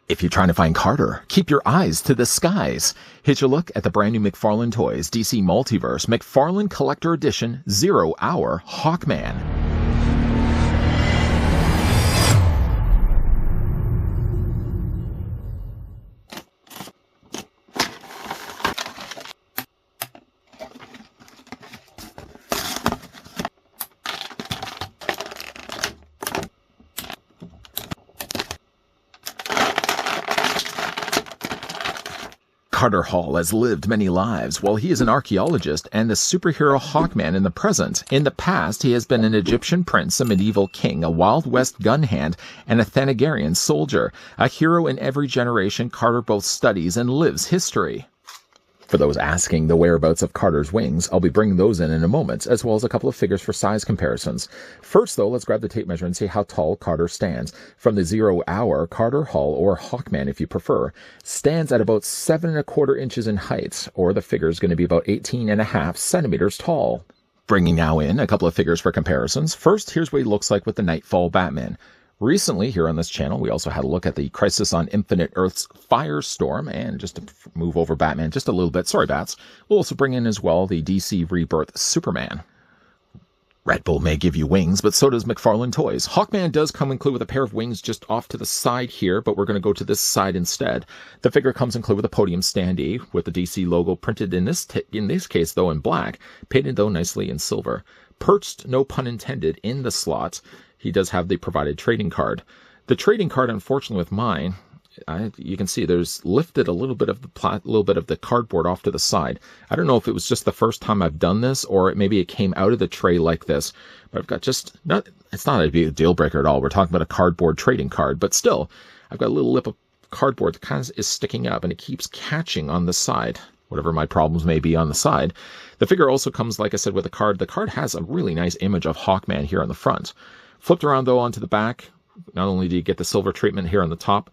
If you're trying to find Carter, keep your eyes to the skies. Here's your look at the brand new McFarlane Toys DC Multiverse McFarlane Collector Edition 0 Hour Hawkman. Carter Hall has lived many lives. While he is an archaeologist and the superhero Hawkman in the present, in the past he has been an Egyptian prince, a medieval king, a Wild West gun hand, and a Thanagarian soldier. A hero in every generation, Carter both studies and lives history. For those asking the whereabouts of Carter's wings, I'll be bringing those in a moment, as well as a couple of figures for size comparisons. First, though, let's grab the tape measure and see how tall Carter stands. From the 0 Hour, Carter Hall, or Hawkman if you prefer, stands at about 7 1/4 inches in height, or the figure is going to be about 18.5 centimeters tall. Bringing now in a couple of figures for comparisons. First, here's what he looks like with the Nightfall Batman. Recently, here on this channel, we also had a look at the Crisis on Infinite Earth's Firestorm, and just to move over Batman just a little bit, sorry Bats, we'll also bring in as well the DC Rebirth Superman. Red Bull may give you wings, but so does McFarlane Toys. Hawkman does come included with a pair of wings just off to the side here, but we're going to go to this side instead. The figure comes included with a podium standee, with the DC logo printed in this case, though, in black, painted, though, nicely in silver. Perched, no pun intended, in the slot. He does have the provided trading card. The trading card, unfortunately, with mine, you can see there's lifted a little bit of the cardboard off to the side. I don't know if it was just the first time I've done this, or maybe it came out of the tray like this. But I've got it's not a big deal breaker at all. We're talking about a cardboard trading card, but still, I've got a little lip of cardboard that kind of is sticking up, and it keeps catching on the side. Whatever my problems may be on the side. The figure also comes, like I said, with a card. The card has a really nice image of Hawkman here on the front. Flipped around, though, onto the back, not only do you get the silver treatment here on the top,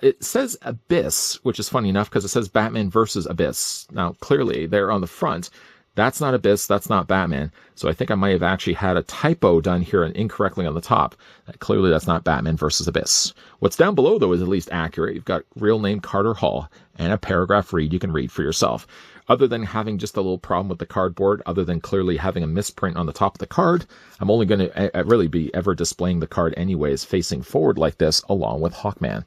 it says Abyss, which is funny enough because it says Batman versus Abyss. Now, clearly, there on the front, that's not Abyss, that's not Batman. So I think I might have actually had a typo done here and incorrectly on the top. Clearly, that's not Batman versus Abyss. What's down below, though, is at least accurate. You've got real name Carter Hall and a paragraph read you can read for yourself. Other than having just a little problem with the cardboard, other than clearly having a misprint on the top of the card, I'm only going to really be ever displaying the card anyways, facing forward like this, along with Hawkman.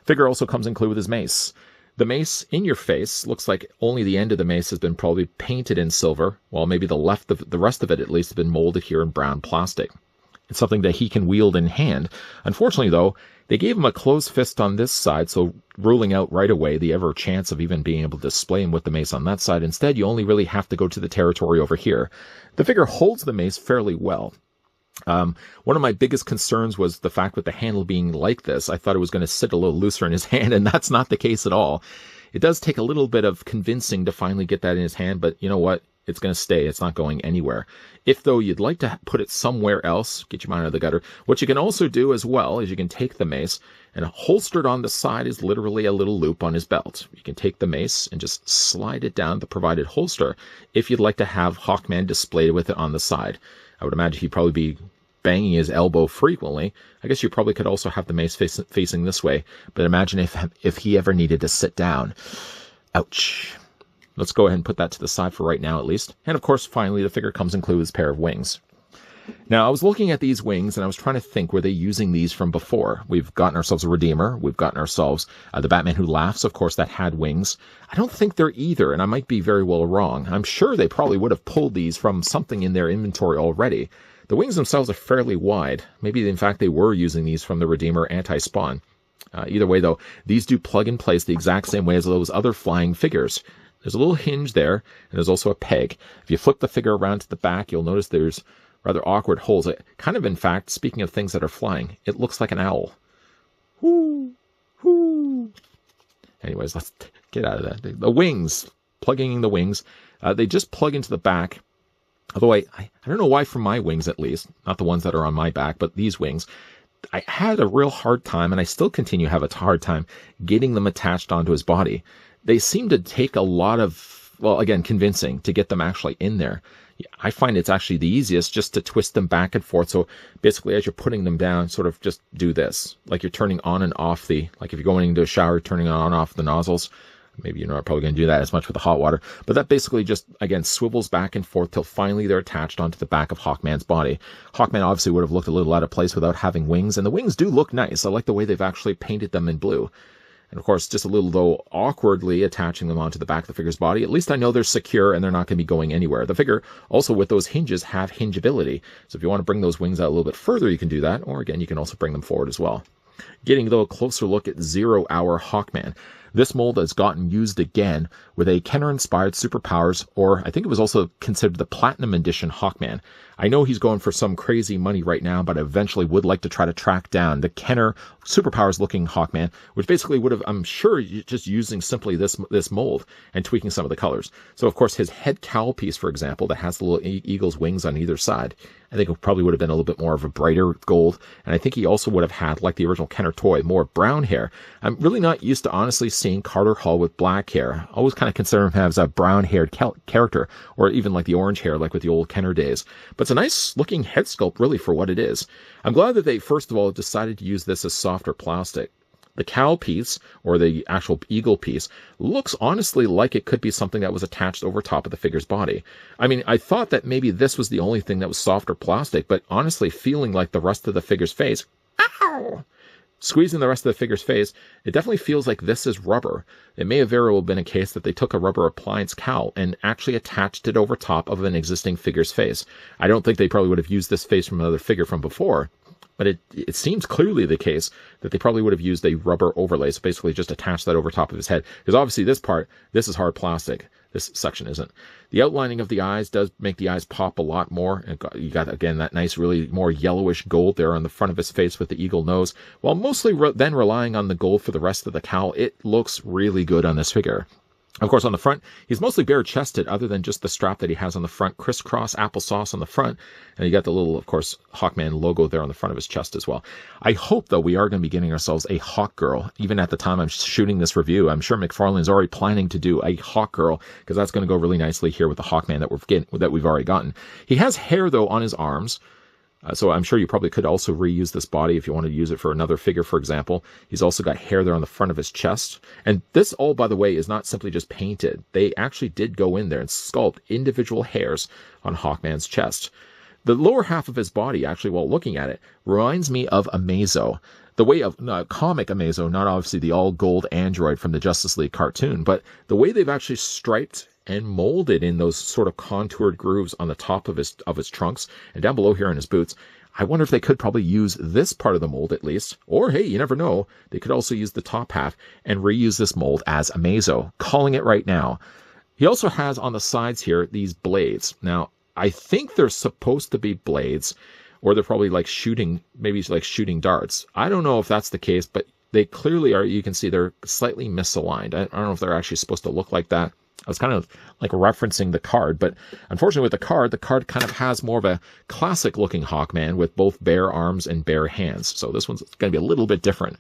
Figure also comes included with his mace. The mace in your face looks like only the end of the mace has been probably painted in silver, while maybe the rest of it at least has been molded here in brown plastic. It's something that he can wield in hand. Unfortunately, though, they gave him a closed fist on this side, so ruling out right away the ever chance of even being able to display him with the mace on that side. Instead, you only really have to go to the territory over here. The figure holds the mace fairly well. One of my biggest concerns was the fact with the handle being like this. I thought it was going to sit a little looser in his hand, and that's not the case at all. It does take a little bit of convincing to finally get that in his hand, but you know what? It's going to stay. It's not going anywhere. If, though, you'd like to put it somewhere else, get your mind out of the gutter, what you can also do as well is you can take the mace, and holstered on the side is literally a little loop on his belt. You can take the mace and just slide it down the provided holster if you'd like to have Hawkman displayed with it on the side. I would imagine he'd probably be banging his elbow frequently. I guess you probably could also have the mace facing this way, but imagine if he ever needed to sit down. Ouch. Let's go ahead and put that to the side for right now, at least. And of course, finally, the figure comes included with a pair of wings. Now, I was looking at these wings, and I was trying to think, were they using these from before? We've gotten ourselves a Redeemer. We've gotten ourselves the Batman Who Laughs, of course, that had wings. I don't think they're either, and I might be very well wrong. I'm sure they probably would have pulled these from something in their inventory already. The wings themselves are fairly wide. Maybe, in fact, they were using these from the Redeemer Anti-Spawn. Either way, though, these do plug in place the exact same way as those other flying figures. There's a little hinge there, and there's also a peg. If you flip the figure around to the back, you'll notice there's rather awkward holes. It kind of, in fact, speaking of things that are flying, it looks like an owl. Whoo! Whoo! Anyways, let's get out of that. The wings, plugging in the wings, they just plug into the back. Although I don't know why for my wings at least, not the ones that are on my back, but these wings, I had a real hard time, and I still continue to have a hard time, getting them attached onto his body. They seem to take a lot of, well, again, convincing to get them actually in there. I find it's actually the easiest just to twist them back and forth. So basically, as you're putting them down, sort of just do this, like you're turning on and off like if you're going into a shower, turning on and off the nozzles. Maybe you're not probably going to do that as much with the hot water, but that basically just, again, swivels back and forth till finally they're attached onto the back of Hawkman's body. Hawkman obviously would have looked a little out of place without having wings, and the wings do look nice. I like the way they've actually painted them in blue. And of course, just a little, though, awkwardly attaching them onto the back of the figure's body. At least I know they're secure and they're not going to be going anywhere. The figure, also with those hinges, have hingeability. So if you want to bring those wings out a little bit further, you can do that. Or again, you can also bring them forward as well. Getting, though, a closer look at 0 Hour Hawkman. This mold has gotten used again with a Kenner-inspired superpowers, or I think it was also considered the Platinum Edition Hawkman. I know he's going for some crazy money right now, but I eventually would like to try to track down the Kenner superpowers-looking Hawkman, which basically would have, I'm sure, just using simply this mold and tweaking some of the colors. So, of course, his head cowl piece, for example, that has the little eagle's wings on either side, I think it probably would have been a little bit more of a brighter gold. And I think he also would have had, like the original Kenner toy, more brown hair. I'm really not used to honestly seeing Carter Hall with black hair. I always kind of consider him as a brown-haired character, or even like the orange hair, like with the old Kenner days. But it's a nice-looking head sculpt, really, for what it is. I'm glad that they, first of all, decided to use this as softer plastic. The cowl piece, or the actual eagle piece, looks honestly like it could be something that was attached over top of the figure's body. I mean, I thought that maybe this was the only thing that was soft or plastic, but honestly feeling like the rest of the figure's face, ow! Squeezing the rest of the figure's face, it definitely feels like this is rubber. It may have very well been a case that they took a rubber appliance cowl and actually attached it over top of an existing figure's face. I don't think they probably would have used this face from another figure from before, but it seems clearly the case that they probably would have used a rubber overlay, so basically just attach that over top of his head. Because obviously this is hard plastic. This section isn't. The outlining of the eyes does make the eyes pop a lot more. You got, again, that nice, really more yellowish gold there on the front of his face with the eagle nose. While mostly then relying on the gold for the rest of the cowl, it looks really good on this figure. Of course, on the front, he's mostly bare-chested, other than just the strap that he has on the front, crisscross applesauce on the front, and you got the little, of course, Hawkman logo there on the front of his chest as well. I hope, though, we are going to be getting ourselves a Hawk Girl. Even at the time I'm shooting this review, I'm sure McFarlane is already planning to do a Hawk Girl, because that's going to go really nicely here with the Hawkman that we've already gotten. He has hair, though, on his arms. So I'm sure you probably could also reuse this body if you want to use it for another figure, for example. He's also got hair there on the front of his chest. And this all, by the way, is not simply just painted. They actually did go in there and sculpt individual hairs on Hawkman's chest. The lower half of his body, actually, while looking at it, reminds me of Amazo. The way of comic Amazo, not obviously the all-gold android from the Justice League cartoon, but the way they've actually striped and molded in those sort of contoured grooves on the top of his trunks and down below here in his boots. I wonder if they could probably use this part of the mold at least, or hey, you never know, they could also use the top half and reuse this mold as Amazo, calling it right now. He also has on the sides here these blades. Now, I think they're supposed to be blades, or they're probably like shooting darts. I don't know if that's the case, but they clearly are. You can see they're slightly misaligned. I don't know if they're actually supposed to look like that. I was kind of like referencing the card, but unfortunately with the card kind of has more of a classic looking Hawkman with both bare arms and bare hands. So this one's going to be a little bit different.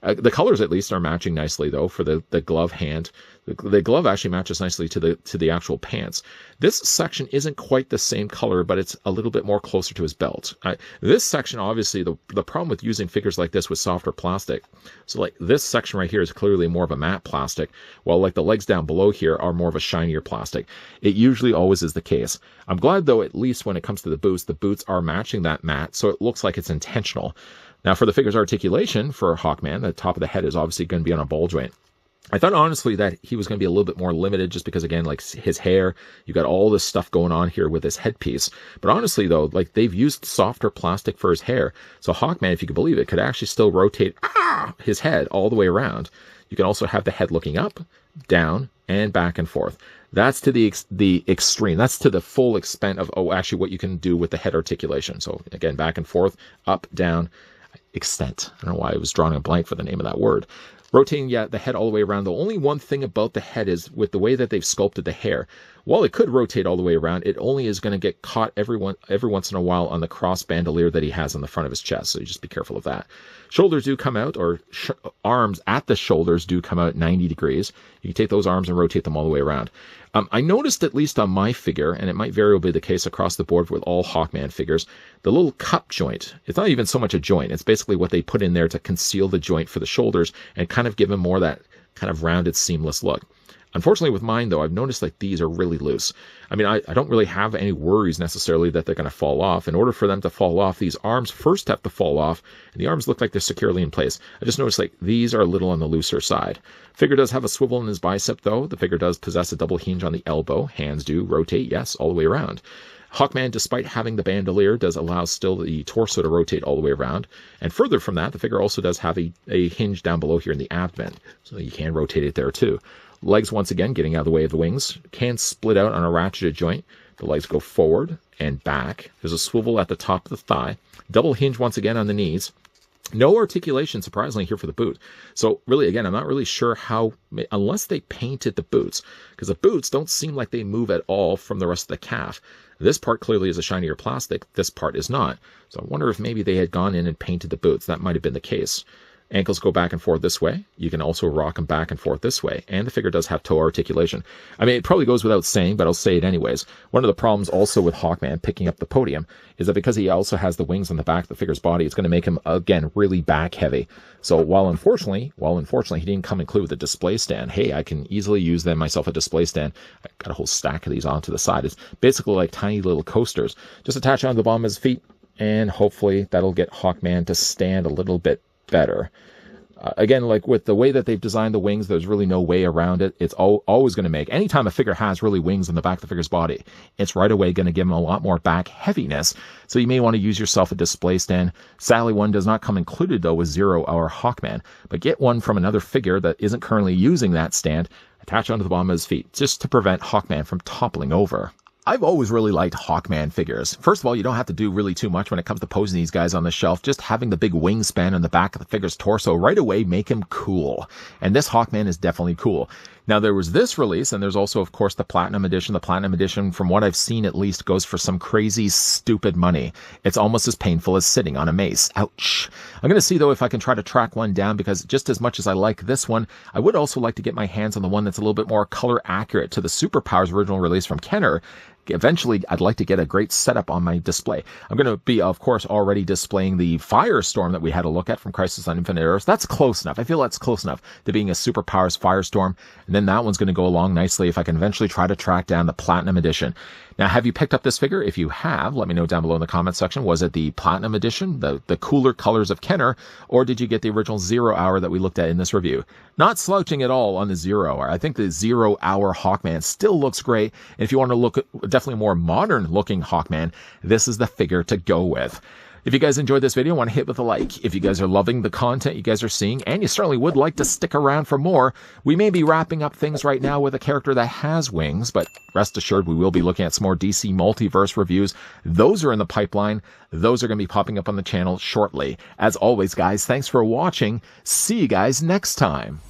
The colors at least are matching nicely though for the glove hand. The glove actually matches nicely to the actual pants. This section isn't quite the same color, but it's a little bit more closer to his belt. This section, obviously, the problem with using figures like this with softer plastic. So like this section right here is clearly more of a matte plastic, while like the legs down below here are more of a shinier plastic. It usually always is the case. I'm glad though, at least when it comes to the boots are matching that matte, so it looks like it's intentional. Now for the figure's articulation for Hawkman, the top of the head is obviously going to be on a ball joint. I thought honestly that he was going to be a little bit more limited just because, again, like his hair, you got all this stuff going on here with his headpiece. But honestly, though, like they've used softer plastic for his hair. So Hawkman, if you could believe it, could actually still rotate his head all the way around. You can also have the head looking up, down, and back and forth. That's to the extreme. That's to the full extent of, actually what you can do with the head articulation. So again, back and forth, up, down, extent. I don't know why I was drawing a blank for the name of that word. Rotating, yeah, the head all the way around. The only one thing about the head is with the way that they've sculpted the hair, while it could rotate all the way around, it only is going to get caught every once in a while on the cross bandolier that he has on the front of his chest. So you just be careful of that. Shoulders do come out, or arms at the shoulders do come out 90 degrees. You can take those arms and rotate them all the way around. I noticed, at least on my figure, and it might very well be the case across the board with all Hawkman figures, the little cup joint, it's not even so much a joint. It's basically what they put in there to conceal the joint for the shoulders and kind of give him more that kind of rounded, seamless look. Unfortunately, with mine, though, I've noticed like these are really loose. I mean, I don't really have any worries necessarily that they're going to fall off. In order for them to fall off, these arms first have to fall off, and the arms look like they're securely in place. I just noticed like these are a little on the looser side. Figure does have a swivel in his bicep, though. The figure does possess a double hinge on the elbow. Hands do rotate, yes, all the way around. Hawkman, despite having the bandolier, does allow still the torso to rotate all the way around. And further from that, the figure also does have a hinge down below here in the abdomen, so you can rotate it there too. Legs, once again, getting out of the way of the wings, can split out on a ratcheted joint. The legs go forward and back. There's a swivel at the top of the thigh. Double hinge once again on the knees. No articulation, surprisingly, here for the boot. So really, again, I'm not really sure how, unless they painted the boots, because the boots don't seem like they move at all from the rest of the calf. This part clearly is a shinier plastic. This part is not. So I wonder if maybe they had gone in and painted the boots. That might have been the case. Ankles go back and forth this way. You can also rock them back and forth this way. And the figure does have toe articulation. I mean, it probably goes without saying, but I'll say it anyways. One of the problems also with Hawkman picking up the podium is that because he also has the wings on the back of the figure's body, it's going to make him, again, really back heavy. So while unfortunately he didn't come included with a display stand, hey, I can easily use them myself a display stand. I got a whole stack of these onto the side. It's basically like tiny little coasters. Just attach onto the bottom of his feet, and hopefully that'll get Hawkman to stand a little bit better. Again, like with the way that they've designed the wings, there's really no way around it. It's always going to make, anytime a figure has really wings on the back of the figure's body, it's right away going to give him a lot more back heaviness. So you may want to use yourself a display stand. Sadly, one does not come included, though, with 0 Hour Hawkman. But get one from another figure that isn't currently using that stand, attach onto the bottom of his feet, just to prevent Hawkman from toppling over. I've always really liked Hawkman figures. First of all, you don't have to do really too much when it comes to posing these guys on the shelf. Just having the big wingspan on the back of the figure's torso right away make him cool. And this Hawkman is definitely cool. Now, there was this release, and there's also, of course, the Platinum Edition. The Platinum Edition, from what I've seen at least, goes for some crazy, stupid money. It's almost as painful as sitting on a mace. Ouch. I'm going to see, though, if I can try to track one down, because just as much as I like this one, I would also like to get my hands on the one that's a little bit more color accurate to the Superpowers original release from Kenner. Eventually, I'd like to get a great setup on my display. I'm going to be, of course, already displaying the Firestorm that we had a look at from Crisis on Infinite Earths. That's close enough. I feel that's close enough to being a Superpowers Firestorm. And then that one's going to go along nicely if I can eventually try to track down the Platinum Edition. Now, have you picked up this figure? If you have, let me know down below in the comment section. Was it the Platinum Edition, the cooler colors of Kenner, or did you get the original 0 Hour that we looked at in this review? Not slouching at all on the 0 Hour. I think the 0 Hour Hawkman still looks great. And if you want to look at definitely more modern looking Hawkman, this is the figure to go with. If you guys enjoyed this video, want to hit with a like. If you guys are loving the content you guys are seeing, and you certainly would like to stick around for more, we may be wrapping up things right now with a character that has wings, but rest assured we will be looking at some more DC Multiverse reviews. Those are in the pipeline. Those are going to be popping up on the channel shortly. As always, guys, thanks for watching. See you guys next time.